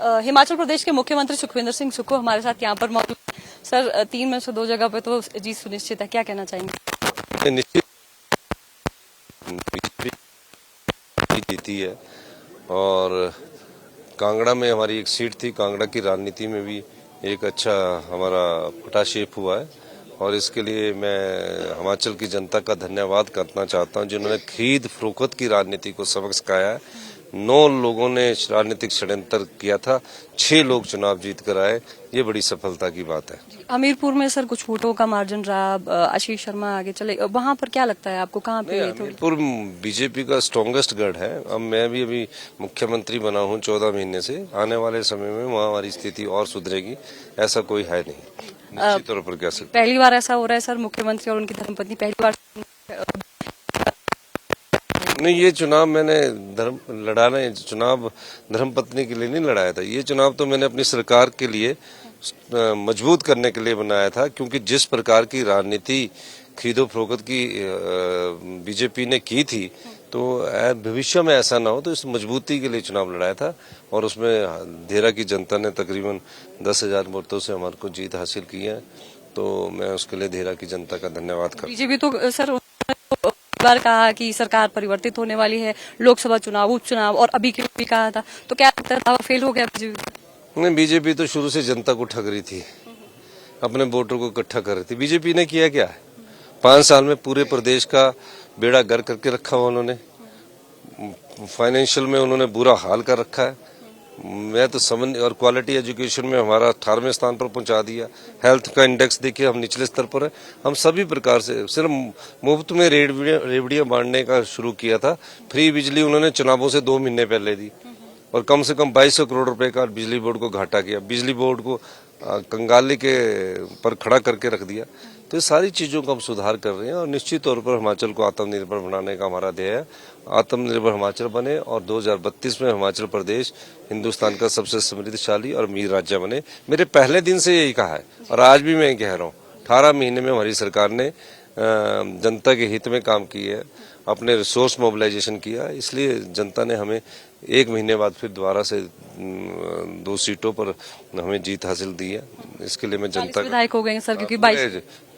हिमाचल प्रदेश के मुख्यमंत्री सुखविंदर सिंह सुक्खू हमारे साथ यहाँ पर मौजूद हैं। सर 3 में से 2 जगह पे तो जीत सुनिश्चित है, क्या कहना चाहेंगे? निश्चित बीजेपी जीती है और कांगड़ा में हमारी एक सीट थी। कांगड़ा की राजनीति में भी एक अच्छा हमारा पटाशेप हुआ है और इसके लिए मैं हिमाचल की जनता का धन्यवाद करना चाहता हूं, जिन्होंने खरीद फरोख्त की राजनीति को सबक सिखाया है। 9 लोगों ने राजनीतिक षड्यंत्र किया था, 6 लोग चुनाव जीत कर आए। ये बड़ी सफलता की बात है। हमीरपुर में सर कुछ वोटों का मार्जिन रहा, आशीष शर्मा आगे चले, वहां पर क्या लगता है आपको, कहाँ पे? हमीरपुर बीजेपी का स्ट्रॉन्गेस्ट गढ़ है। अब मैं भी अभी मुख्यमंत्री बना हूं 14 महीने से। आने वाले समय में वहाँ हमारी स्थिति और सुधरेगी, ऐसा कोई है नहीं। निश्चित तौर पर कह सकते। पहली बार ऐसा हो रहा है सर, मुख्यमंत्री और उनकी धर्मपत्नी पहली बार नहीं, ये चुनाव मैंने चुनाव धर्मपत्नी के लिए नहीं लड़ाया था। ये चुनाव तो मैंने अपनी सरकार के लिए मजबूत करने के लिए बनाया था, क्योंकि जिस प्रकार की राजनीति खरीदो फरोख्त की बीजेपी ने की थी, तो भविष्य में ऐसा ना हो, तो इस मजबूती के लिए चुनाव लड़ाया था। और उसमें देहरा की जनता ने तकरीबन 10,000 वोटों से हमारे को जीत हासिल की है, तो मैं उसके लिए देहरा की जनता का धन्यवाद करता हूं। बीजेपी तो सर बार कहा कि सरकार परिवर्तित होने वाली है, लोकसभा चुनाव, उपचुनाव और अभी के भी कहा था, तो क्या लगता था फेल हो गया बीजेपी? नहीं, बीजेपी तो शुरू से जनता को ठग रही थी, अपने वोटरों को इकट्ठा कर रही थी। बीजेपी ने किया क्या है? 5 साल में पूरे प्रदेश का बेड़ा गर्क करके रखा हुआ उन्होंने। फाइनेंशियल में उन्होंने बुरा हाल कर रखा है। मैं तो समझ, और क्वालिटी एजुकेशन में हमारा 18वें स्थान पर पहुंचा दिया। हेल्थ का इंडेक्स देखिए, हम निचले स्तर पर है। हम सभी प्रकार से सिर्फ मुफ्त में रेवड़ियां बांटने का शुरू किया था। फ्री बिजली उन्होंने चुनावों से 2 महीने पहले दी और कम से कम 2200 करोड़ रुपए का बिजली बोर्ड को घाटा किया। बिजली बोर्ड को कंगाली के पर खड़ा करके रख दिया। तो ये सारी चीजों का हम सुधार कर रहे हैं और निश्चित तौर पर हिमाचल को आत्मनिर्भर बनाने का हमारा ध्येय है। आत्मनिर्भर हिमाचल बने और 2032 में हिमाचल प्रदेश हिंदुस्तान का सबसे समृद्धशाली और अमीर राज्य बने। मेरे पहले दिन से यही कहा है और आज भी मैं कह रहा हूँ। 18 महीने में हमारी सरकार ने जनता के हित में काम किया है, अपने रिसोर्स मोबिलाइजेशन किया, इसलिए जनता ने हमें 1 महीने बाद फिर दोबारा से 2 सीटों पर हमें जीत हासिल दी है। इसके लिए मैं जनता विधायक हो गए सर, क्योंकि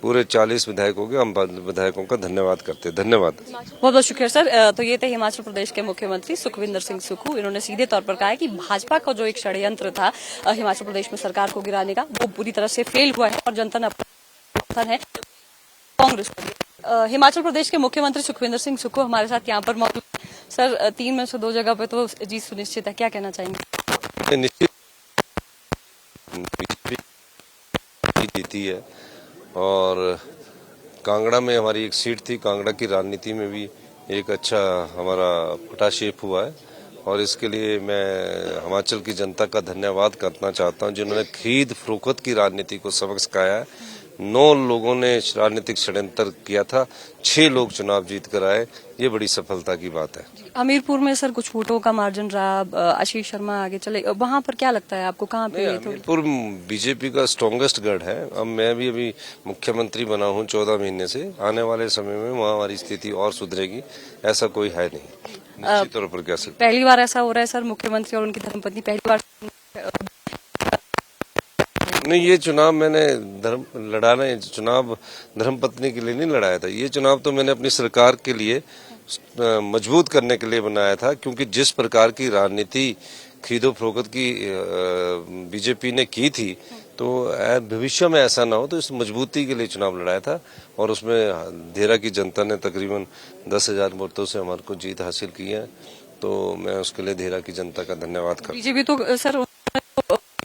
पूरे 40 विधायक हो गए। हम विधायकों का धन्यवाद करते हैं। धन्यवाद, बहुत बहुत शुक्रिया सर। तो ये थे हिमाचल प्रदेश के मुख्यमंत्री सुखविंदर सिंह सुक्खू। इन्होंने सीधे तौर पर कहा है कि भाजपा का जो एक षड्यंत्र था हिमाचल प्रदेश में सरकार को गिराने का, वो पूरी तरह से फेल हुआ है और जनता ने अपना है कांग्रेस को। हिमाचल प्रदेश के मुख्यमंत्री सुखविंदर सिंह सुक्खू हमारे साथ यहाँ पर मौजूद हैं। सर 3 में से 2 जगह पे तो जीत सुनिश्चित है, क्या कहना चाहेंगे? निश्चित बीजेपी जीती है और कांगड़ा में हमारी एक सीट थी। कांगड़ा की राजनीति में भी एक अच्छा हमारा पटाशेप हुआ है और इसके लिए मैं हिमाचल की जनता का धन्यवाद करना चाहता हूं, जिन्होंने खरीद फरोख्त की राजनीति को सबक सिखाया है। 9 लोगों ने राजनीतिक षड्यंत्र किया था, 6 लोग चुनाव जीत कर आए। ये बड़ी सफलता की बात है। हमीरपुर में सर कुछ वोटों का मार्जिन रहा, आशीष शर्मा आगे चले, वहां पर क्या लगता है आपको, कहाँ पे? हमीरपुर बीजेपी का स्ट्रॉन्गेस्ट गढ़ है। अब मैं भी अभी मुख्यमंत्री बना हूं 14 महीने से। आने वाले समय में वहाँ हमारी स्थिति और सुधरेगी, ऐसा कोई है नहीं। निश्चित तौर पर कह सकते। पहली बार ऐसा हो रहा है सर, मुख्यमंत्री और उनकी धर्मपत्नी पहली बार नहीं, ये चुनाव मैंने चुनाव धर्मपत्नी के लिए नहीं लड़ाया था। ये चुनाव तो मैंने अपनी सरकार के लिए मजबूत करने के लिए बनाया था, क्योंकि जिस प्रकार की राजनीति खरीदो फरोख्त की बीजेपी ने की थी, तो भविष्य में ऐसा ना हो, तो इस मजबूती के लिए चुनाव लड़ाया था। और उसमें देहरा की जनता ने तकरीबन 10,000 वोटों से हमारे को जीत हासिल की है, तो मैं उसके लिए देहरा की जनता का धन्यवाद करता हूं। बीजेपी तो सर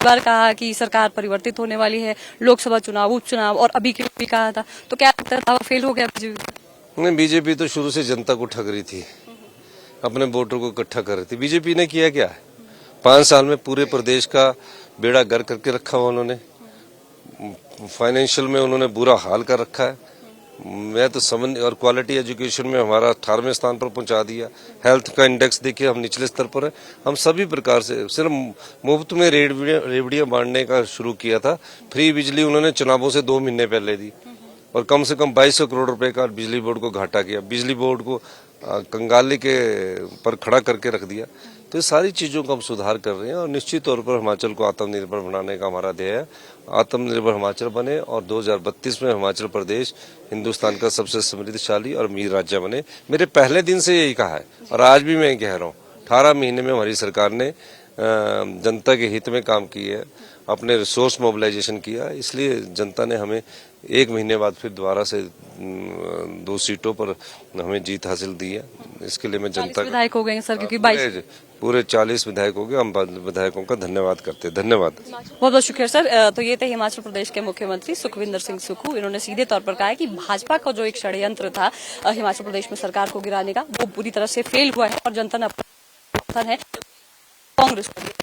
बार कहा कि सरकार परिवर्तित होने वाली है, लोकसभा चुनाव, उपचुनाव और अभी के भी कहा था, तो क्या लगता था फेल हो गया बीजेपी? नहीं, बीजेपी तो शुरू से जनता को ठग रही थी, अपने वोटरों को इकट्ठा कर रही थी। बीजेपी ने किया क्या है? 5 साल में पूरे प्रदेश का बेड़ा गर्क करके रखा हुआ उन्होंने। फाइनेंशियल में उन्होंने बुरा हाल कर रखा है। मैं तो समझ, और क्वालिटी एजुकेशन में हमारा 18वें स्थान पर पहुंचा दिया। हेल्थ का इंडेक्स देखिए, हम निचले स्तर पर है। हम सभी प्रकार से सिर्फ मुफ्त में रेवड़ियां बांटने का शुरू किया था। फ्री बिजली उन्होंने चुनावों से 2 महीने पहले दी और कम से कम 2200 करोड़ रुपए का बिजली बोर्ड को घाटा किया। बिजली बोर्ड को कंगाली के पर खड़ा करके रख दिया। तो ये सारी चीजों का हम सुधार कर रहे हैं और निश्चित तौर पर हिमाचल को आत्मनिर्भर बनाने का हमारा ध्येय है। आत्मनिर्भर हिमाचल बने और 2032 में हिमाचल प्रदेश हिंदुस्तान का सबसे समृद्धशाली और अमीर राज्य बने। मेरे पहले दिन से यही कहा है और आज भी मैं कह रहा हूँ। 18 महीने में हमारी सरकार ने जनता के हित में काम किए है, अपने रिसोर्स मोबिलाइजेशन किया, इसलिए जनता ने हमें 1 महीने बाद फिर दोबारा से 2 सीटों पर हमें जीत हासिल दी है। इसके लिए मैं जनता विधायक हो गए सर, क्योंकि 22 पूरे 40 विधायक हो गए। हम विधायकों का धन्यवाद करते हैं। धन्यवाद, बहुत बहुत शुक्रिया सर। तो ये थे हिमाचल प्रदेश के मुख्यमंत्री सुखविंदर सिंह सुक्खू। इन्होंने सीधे तौर पर कहा है कि भाजपा का जो एक षड्यंत्र था हिमाचल प्रदेश में सरकार को गिराने का, वो पूरी तरह से फेल हुआ है और जनता ने अपना है कांग्रेस को।